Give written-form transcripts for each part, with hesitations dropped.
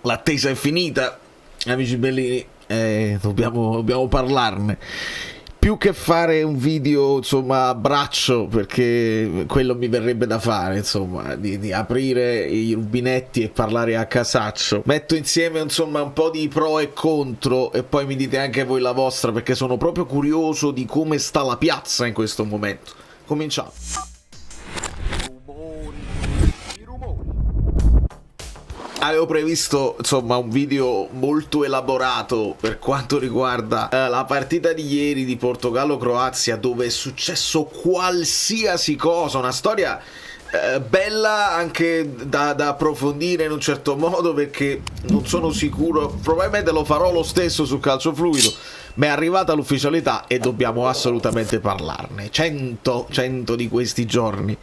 L'attesa è finita, amici bellini, dobbiamo parlarne. Più che fare un video, insomma, a braccio, perché quello mi verrebbe da fare, insomma, di aprire i rubinetti e parlare a casaccio. Metto insieme, insomma, un po' di pro e contro e poi mi dite anche voi la vostra, perché sono proprio curioso di come sta la piazza in questo momento. Cominciamo. Avevo previsto, insomma, un video molto elaborato per quanto riguarda la partita di ieri di Portogallo-Croazia, dove è successo qualsiasi cosa, una storia bella anche da approfondire in un certo modo, perché non sono sicuro, probabilmente lo farò lo stesso sul calcio fluido, ma è arrivata l'ufficialità e dobbiamo assolutamente parlarne. 100 di questi giorni.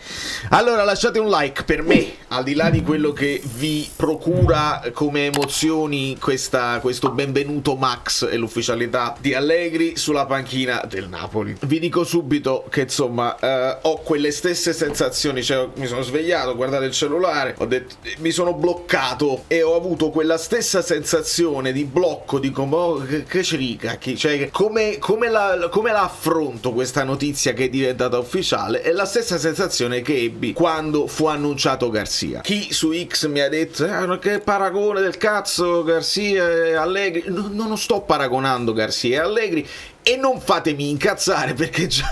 Allora lasciate un like per me, al di là di quello che vi procura come emozioni questo benvenuto Max e l'ufficialità di Allegri sulla panchina del Napoli. Vi dico subito che insomma ho quelle stesse sensazioni, cioè mi sono svegliato, ho guardato il cellulare, ho detto, mi sono bloccato e ho avuto quella stessa sensazione di blocco, di come che ci rica, cioè come la affronto questa notizia che è diventata ufficiale. È la stessa sensazione che ebbi quando fu annunciato Garcia. Chi su X mi ha detto che paragone del cazzo Garcia e Allegri, non sto paragonando Garcia e Allegri. E non fatemi incazzare, perché già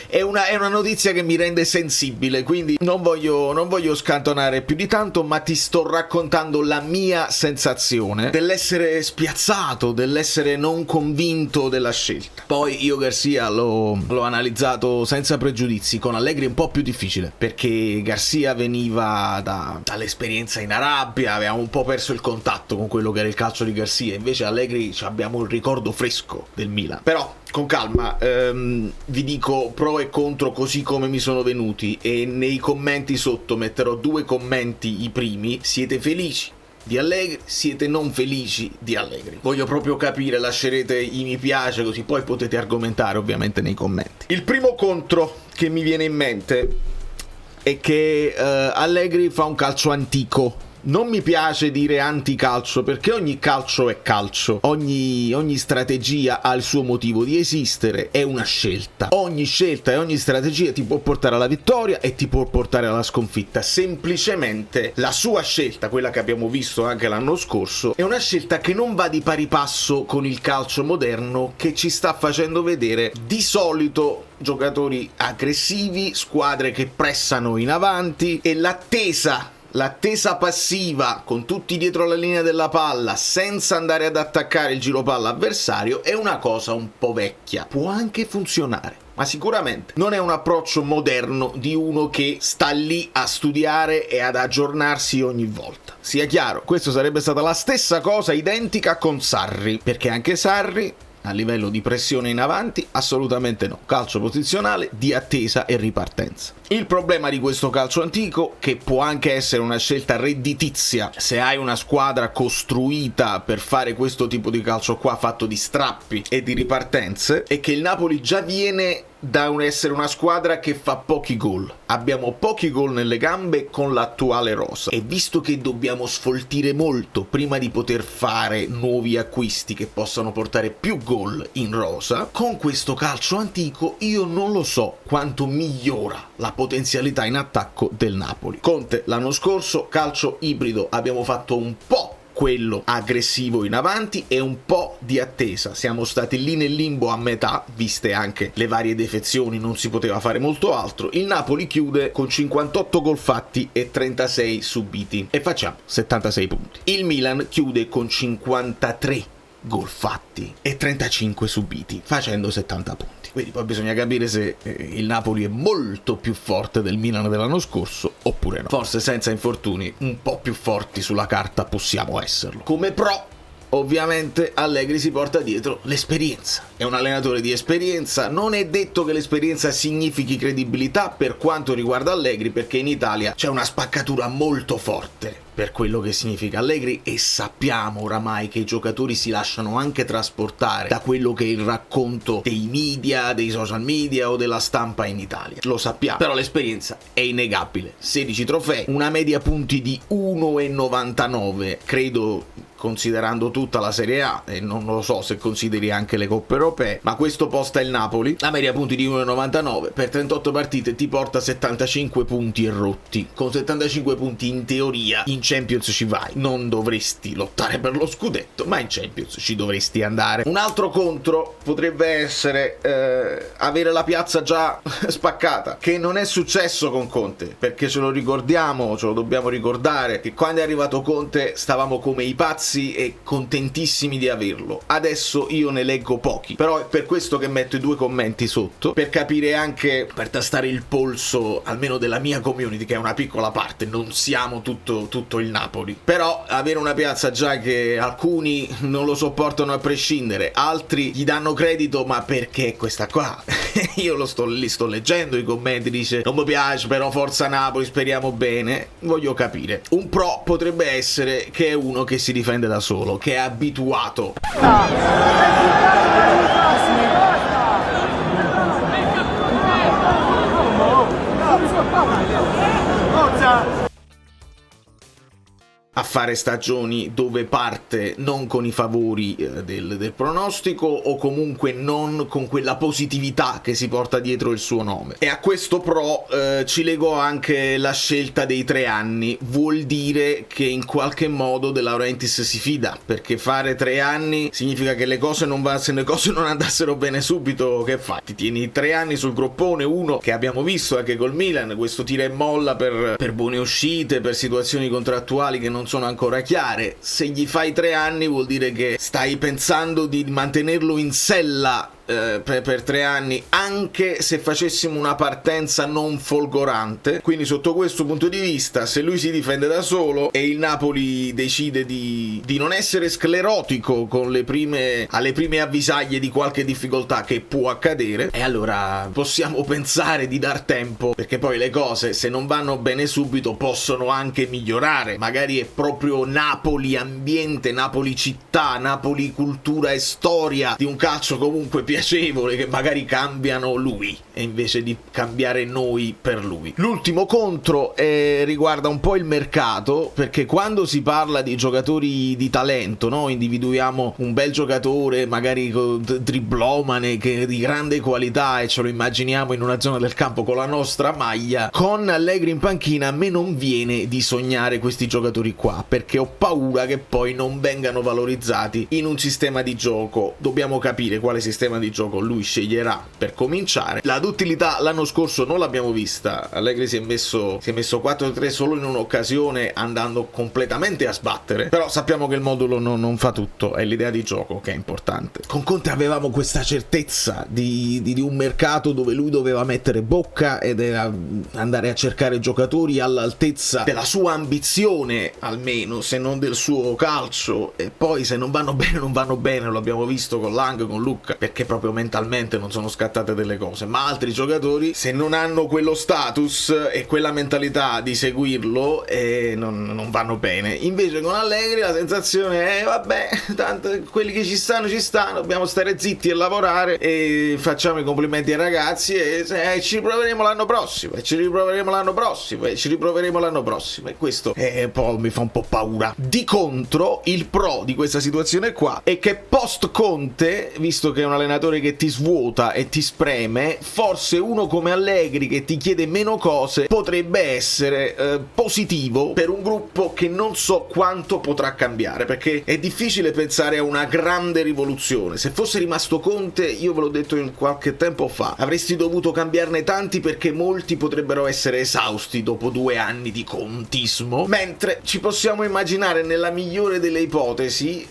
è una notizia che mi rende sensibile, quindi non voglio scantonare più di tanto, ma ti sto raccontando la mia sensazione dell'essere spiazzato, dell'essere non convinto della scelta. Poi io Garcia l'ho analizzato senza pregiudizi, con Allegri è un po' più difficile, perché Garcia veniva dall'esperienza in Arabia, avevamo un po' perso il contatto con quello che era il calcio di Garcia, invece Allegri abbiamo il ricordo fresco del Milan. Però con calma, vi dico pro e contro così come mi sono venuti, e nei commenti sotto metterò due commenti, i primi: siete felici di Allegri, siete non felici di Allegri. Voglio proprio capire, lascerete i mi piace, così poi potete argomentare ovviamente nei commenti. Il primo contro che mi viene in mente è che Allegri fa un calcio antico. Non mi piace dire anticalcio, perché ogni calcio è calcio, ogni strategia ha il suo motivo di esistere, è una scelta. Ogni scelta e ogni strategia ti può portare alla vittoria e ti può portare alla sconfitta. Semplicemente la sua scelta, quella che abbiamo visto anche l'anno scorso, è una scelta che non va di pari passo con il calcio moderno, che ci sta facendo vedere di solito giocatori aggressivi, squadre che pressano in avanti, e l'attesa passiva, con tutti dietro la linea della palla, senza andare ad attaccare il giro palla avversario, è una cosa un po' vecchia. Può anche funzionare, ma sicuramente non è un approccio moderno di uno che sta lì a studiare e ad aggiornarsi ogni volta. Sia chiaro, questo sarebbe stata la stessa cosa identica con Sarri, perché anche Sarri, a livello di pressione in avanti, assolutamente no. Calcio posizionale, di attesa e ripartenza. Il problema di questo calcio antico, che può anche essere una scelta redditizia se hai una squadra costruita per fare questo tipo di calcio qua, fatto di strappi e di ripartenze, è che il Napoli già viene da essere una squadra che fa pochi gol. Abbiamo pochi gol nelle gambe con l'attuale rosa, e visto che dobbiamo sfoltire molto prima di poter fare nuovi acquisti che possano portare più gol in rosa, con questo calcio antico io non lo so quanto migliora la potenzialità in attacco del Napoli. Conte l'anno scorso, calcio ibrido, abbiamo fatto un po' quello aggressivo in avanti e un po' di attesa. Siamo stati lì nel limbo a metà, viste anche le varie defezioni, non si poteva fare molto altro. Il Napoli chiude con 58 gol fatti e 36 subiti e facciamo 76 punti. Il Milan chiude con 53 gol fatti e 35 subiti, facendo 70 punti. Quindi poi bisogna capire se il Napoli è molto più forte del Milan dell'anno scorso oppure no. Forse senza infortuni un po' più forti sulla carta possiamo esserlo. Come pro, ovviamente Allegri si porta dietro l'esperienza. È un allenatore di esperienza. Non è detto che l'esperienza significhi credibilità per quanto riguarda Allegri, perché in Italia c'è una spaccatura molto forte per quello che significa Allegri, e sappiamo oramai che i giocatori si lasciano anche trasportare da quello che è il racconto dei media, dei social media o della stampa in Italia. Lo sappiamo, però l'esperienza è innegabile. 16 trofei, una media punti di 1,99, credo considerando tutta la Serie A, e non lo so se consideri anche le coppe europee, ma questo posta il Napoli. La media punti di 1,99 per 38 partite ti porta 75 punti e rotti. Con 75 punti in teoria in Champions ci vai, non dovresti lottare per lo scudetto, ma in Champions ci dovresti andare. Un altro contro potrebbe essere avere la piazza già spaccata, che non è successo con Conte, perché ce lo dobbiamo ricordare, che quando è arrivato Conte stavamo come i pazzi e contentissimi di averlo. Adesso io ne leggo pochi, però è per questo che metto i 2 commenti sotto, per capire anche, per tastare il polso almeno della mia community, che è una piccola parte, non siamo tutto il Napoli. Però avere una piazza già che alcuni non lo sopportano a prescindere, altri gli danno credito, ma perché questa qua? Io li sto leggendo i commenti, dice non mi piace, però forza Napoli, speriamo bene. Voglio capire. Un pro potrebbe essere che è uno che si difende da solo, che è abituato. A fare stagioni dove parte non con i favori del pronostico, o comunque non con quella positività che si porta dietro il suo nome. E a questo pro ci legò anche la scelta dei 3 anni. Vuol dire che in qualche modo De Laurentiis si fida, perché fare 3 anni significa che se le cose non andassero bene subito, che fai? Ti tieni 3 anni sul groppone, uno che abbiamo visto anche col Milan, questo tira e molla per buone uscite, per situazioni contrattuali che non sono ancora chiare. Se gli fai 3 anni vuol dire che stai pensando di mantenerlo in sella per 3 anni, anche se facessimo una partenza non folgorante. Quindi sotto questo punto di vista, se lui si difende da solo e il Napoli decide di non essere sclerotico alle prime avvisaglie di qualche difficoltà che può accadere, e allora possiamo pensare di dar tempo, perché poi le cose, se non vanno bene subito, possono anche migliorare. Magari è proprio Napoli ambiente, Napoli città, Napoli cultura e storia di un calcio comunque piacevole, che magari cambiano lui e invece di cambiare noi per lui. L'ultimo contro riguarda un po' il mercato, perché quando si parla di giocatori di talento, no? Individuiamo un bel giocatore, magari driblomane, che di grande qualità, e ce lo immaginiamo in una zona del campo con la nostra maglia. Con Allegri in panchina a me non viene di sognare questi giocatori qua, perché ho paura che poi non vengano valorizzati in un sistema di gioco. Dobbiamo capire quale sistema di gioco lui sceglierà per cominciare. La duttilità l'anno scorso non l'abbiamo vista. Allegri si è messo 4-3 solo in un'occasione, andando completamente a sbattere, però sappiamo che il modulo non fa tutto, è l'idea di gioco che è importante. Con Conte avevamo questa certezza di un mercato dove lui doveva mettere bocca ed era andare a cercare giocatori all'altezza della sua ambizione, almeno, se non del suo calcio. E poi se non vanno bene, lo abbiamo visto con Lang, con Lucca, perché proprio mentalmente non sono scattate delle cose. Ma altri giocatori, se non hanno quello status e quella mentalità di seguirlo, non vanno bene. Invece con Allegri la sensazione è vabbè, tanto quelli che ci stanno, dobbiamo stare zitti e lavorare, e facciamo i complimenti ai ragazzi e ci riproveremo l'anno prossimo, e questo poi mi fa un po' paura. Di contro, il pro di questa situazione qua è che post Conte, visto che è un allenatore che ti svuota e ti spreme, forse uno come Allegri, che ti chiede meno cose, potrebbe essere positivo per un gruppo che non so quanto potrà cambiare, perché è difficile pensare a una grande rivoluzione. Se fosse rimasto Conte, io ve l'ho detto qualche tempo fa, avresti dovuto cambiarne tanti, perché molti potrebbero essere esausti dopo 2 anni di contismo, mentre ci possiamo immaginare, nella migliore delle ipotesi,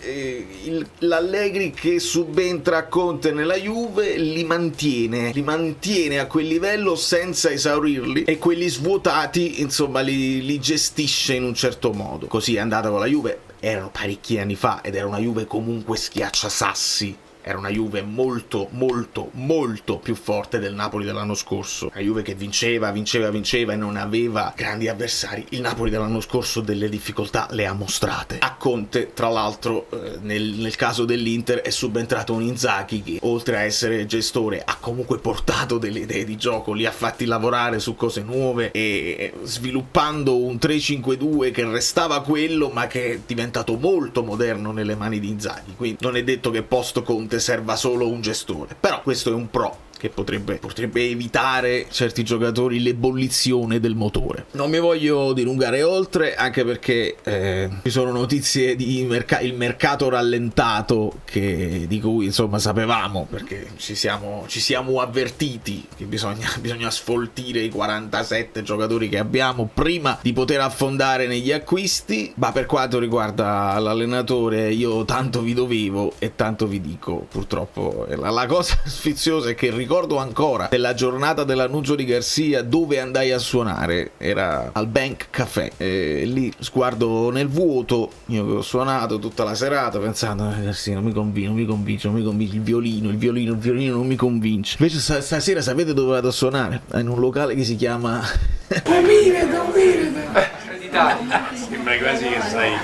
l'Allegri che subentra a Conte nella Juve li mantiene a quel livello senza esaurirli, e quelli svuotati insomma li gestisce in un certo modo. Così è andata con la Juve, erano parecchi anni fa, ed era una Juve comunque schiacciasassi, era una Juve molto molto molto più forte del Napoli dell'anno scorso, una Juve che vinceva e non aveva grandi avversari. Il Napoli dell'anno scorso delle difficoltà le ha mostrate. A Conte, tra l'altro, nel caso dell'Inter è subentrato un Inzaghi che, oltre a essere gestore, ha comunque portato delle idee di gioco, li ha fatti lavorare su cose nuove, e sviluppando un 3-5-2 che restava quello ma che è diventato molto moderno nelle mani di Inzaghi. Quindi non è detto che post Conte serva solo un gestore, però questo è un pro che potrebbe evitare certi giocatori l'ebollizione del motore. Non mi voglio dilungare oltre, anche perché ci sono notizie di il mercato rallentato di cui insomma sapevamo, perché ci siamo avvertiti che bisogna sfoltire i 47 giocatori che abbiamo prima di poter affondare negli acquisti. Ma per quanto riguarda l'allenatore, io tanto vi dovevo e tanto vi dico, purtroppo la cosa sfiziosa è che ricordo ancora della giornata dell'annuncio di Garcia, dove andai a suonare, era al Bank Café, e lì sguardo nel vuoto, io che ho suonato tutta la serata pensando Garcia non mi convince, il violino non mi convince. Invece stasera sapete dove vado a suonare? In un locale che si chiama d'Italia. Sembra quasi che sei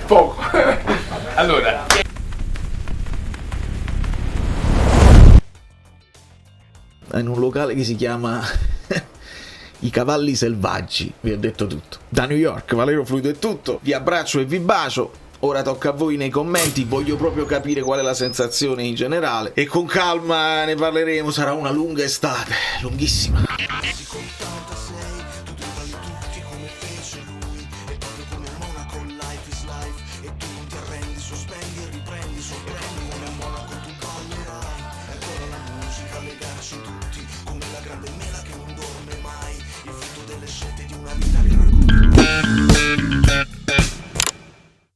poco. Allora, in un locale che si chiama I Cavalli Selvaggi. Vi ho detto tutto. Da New York, Valerio Fluido è tutto. Vi abbraccio e vi bacio. Ora tocca a voi nei commenti, voglio proprio capire qual è la sensazione in generale e con calma ne parleremo, sarà una lunga estate, lunghissima.